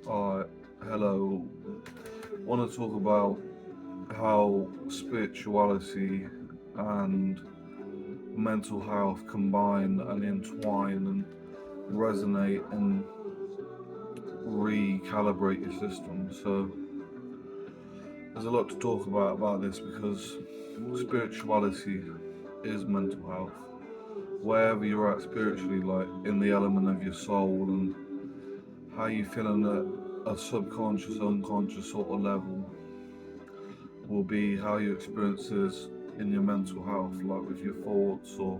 Alright, hello. I want to talk about how spirituality and mental health combine and entwine and resonate and recalibrate your system. So, there's a lot to talk about this because spirituality is mental health. Wherever you're at spiritually, like in the element of your soul and how you feeling at a subconscious, unconscious sort of level, will be how you experience this in your mental health, like with your thoughts or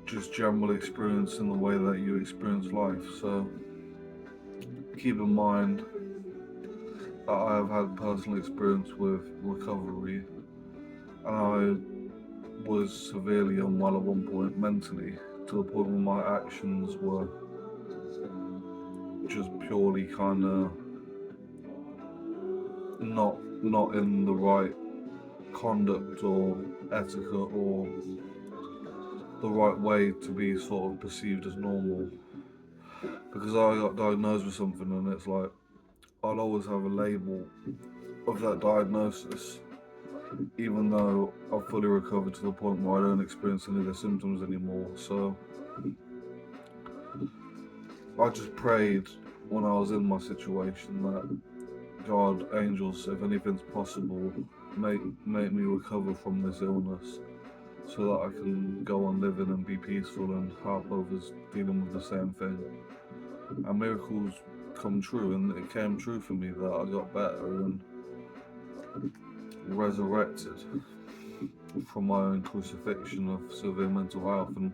just general experience in the way that you experience life. So keep in mind that I have had personal experience with recovery, and I was severely unwell at one point mentally, to the point where my actions were just purely kind of not in the right conduct or etiquette or the right way to be sort of perceived as normal, because I got diagnosed with something, and it's like I'll always have a label of that diagnosis, even though I've fully recovered to the point where I don't experience any of the symptoms anymore. So I just prayed when I was in my situation that God, angels, if anything's possible, make me recover from this illness so that I can go on living and be peaceful and help others dealing with the same thing. And miracles come true, and it came true for me that I got better and resurrected from my own crucifixion of severe mental health. And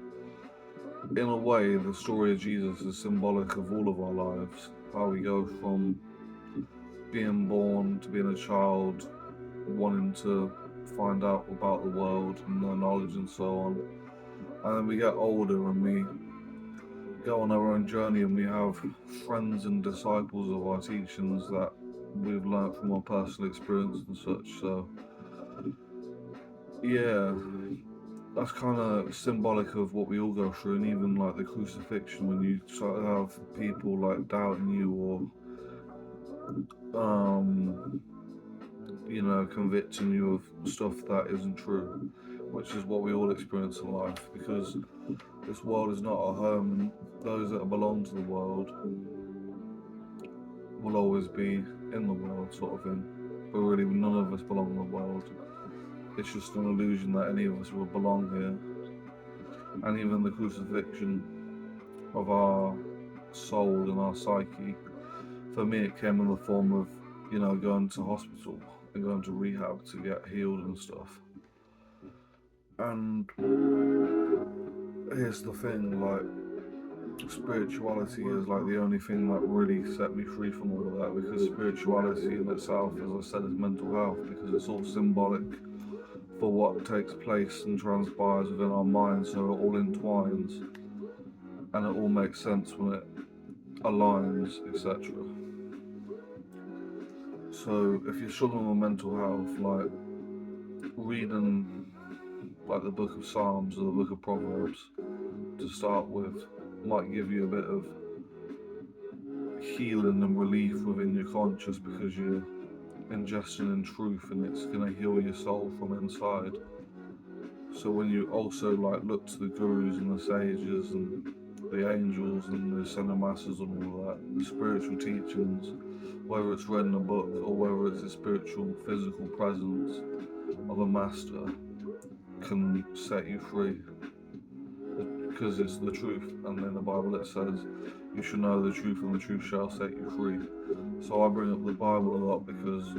in a way, the story of Jesus is symbolic of all of our lives, how we go from being born to being a child, wanting to find out about the world and know knowledge and so on. And then we get older and we go on our own journey, and we have friends and disciples of our teachings that we've learnt from our personal experience and such. So yeah, that's kind of symbolic of what we all go through. And even like the crucifixion, when you sort of have people like doubting you or convicting you of stuff that isn't true, which is what we all experience in life, because this world is not our home, and those that belong to the world will always be in the world, sort of thing. But really, none of us belong in the world. It's just an illusion that any of us will belong here. And even the crucifixion of our soul and our psyche, for me, it came in the form of, going to hospital and going to rehab to get healed and stuff. And here's the thing, like, spirituality is like the only thing that really set me free from all of that, because spirituality in itself, as I said, is mental health, because it's all symbolic for what takes place and transpires within our minds, so it all entwines and it all makes sense when it aligns, etc. So if you're struggling with mental health, like reading like the book of Psalms or the book of Proverbs to start with might give you a bit of healing and relief within your conscious, because you're ingesting in truth, and it's going to heal your soul from inside. So when you also like look to the gurus and the sages and the angels and the center masters and all that, the spiritual teachings, whether it's read in a book or whether it's a spiritual physical presence of a master, can set you free, because it's the truth. And in the Bible it says you should know the truth, and the truth shall set you free. So I bring up the Bible a lot because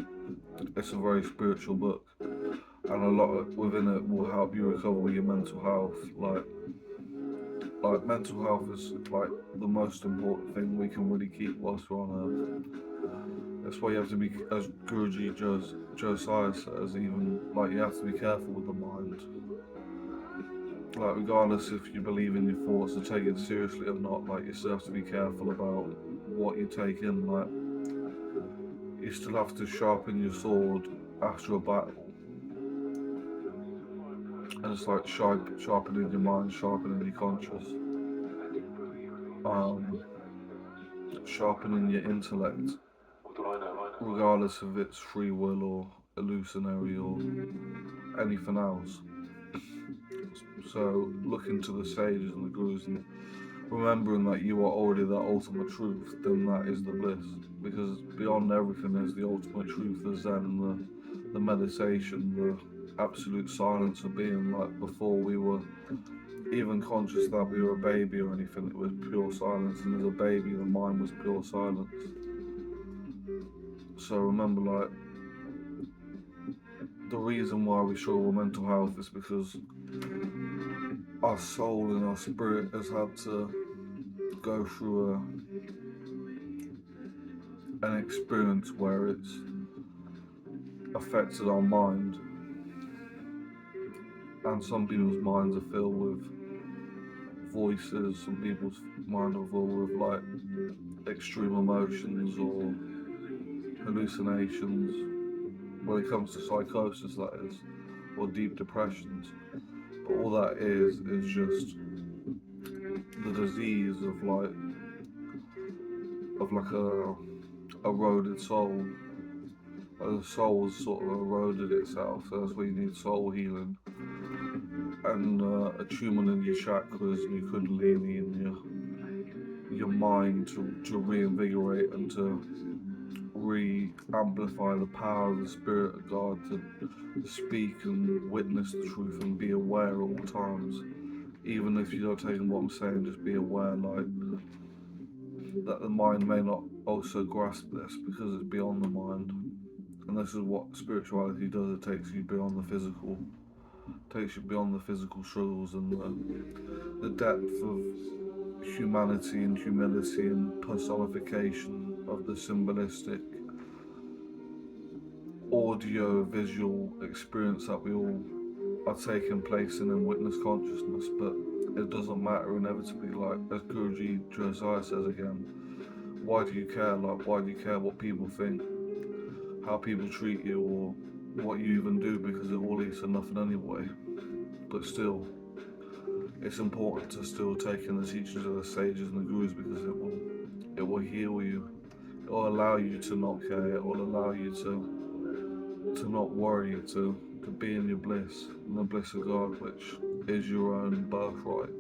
it's a very spiritual book, and a lot within it will help you recover with your mental health. Like mental health is like the most important thing we can really keep whilst we're on earth. That's why you have to be, as Guruji Josiah says, even like you have to be careful with the mind. Like regardless if you believe in your thoughts or take it seriously or not, like you still have to be careful about what you take in. Like you still have to sharpen your sword after a battle, and it's like sharpening your mind, sharpening your conscious. Um, sharpening your intellect, regardless of its free will or illusionary or anything else. So looking to the sages and the gurus and remembering that you are already the ultimate truth, then that is the bliss. Because beyond everything is the ultimate truth, the Zen, the meditation, the absolute silence of being. Like before we were even conscious that we were a baby or anything, it was pure silence. And as a baby, the mind was pure silence. So remember, like, the reason why we struggle with mental health is because our soul and our spirit has had to go through an experience where it's affected our mind, and some people's minds are filled with voices, some people's mind are filled with like extreme emotions or hallucinations when it comes to psychosis, that is, or deep depressions. But all that is just the disease of like a eroded soul. The soul has sort of eroded itself, so that's why you need soul healing and attunement in your chakras and your kundalini and your mind to reinvigorate and to re-amplify the power of the Spirit of God to speak and witness the truth and be aware at all times. Even if you're not taking what I'm saying, just be aware, like, that the mind may not also grasp this because it's beyond the mind. And this is what spirituality does, it takes you beyond the physical. Takes you beyond the physical struggles and the depth of humanity and humility and personification of the symbolistic audio visual experience that we all are taking place in witness consciousness. But it doesn't matter, inevitably, like as Guruji Josiah says again, why do you care? Like, why do you care what people think, how people treat you, or what you even do, because it all leads to nothing anyway. But still, it's important to still take in the teachings of the sages and the gurus, because it will heal you. It will allow you to not care. It will allow you to not worry, to be in your bliss, in the bliss of God, which is your own birthright.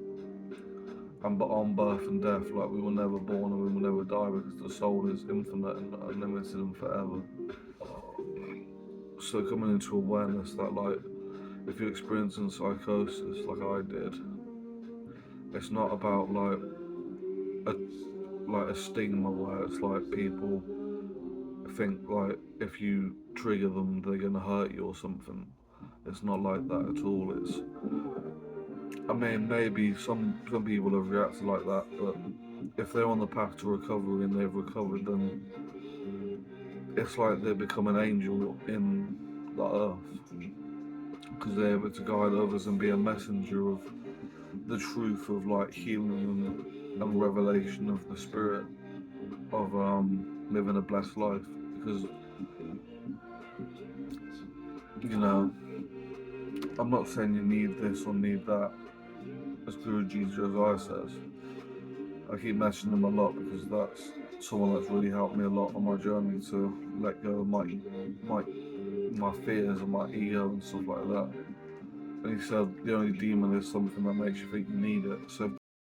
And beyond birth and death, like, we were never born and we will never die, because the soul is infinite and unlimited and forever. So coming into awareness that, like, if you're experiencing psychosis like I did, it's not about like a stigma where it's like people think like if you trigger them they're gonna hurt you or something. It's not like that at all. I mean, maybe some people have reacted like that, but if they're on the path to recovery and they've recovered, then it's like they become an angel in the earth, because they're able to guide others and be a messenger of the truth of like healing and revelation of the spirit of living a blessed life. Because, you know, I'm not saying you need this or need that, as Guruji Josiah says. I keep mentioning him a lot because that's someone that's really helped me a lot on my journey to let go of my fears and my ego and stuff like that. And he said the only demon is something that makes you think you need it. So if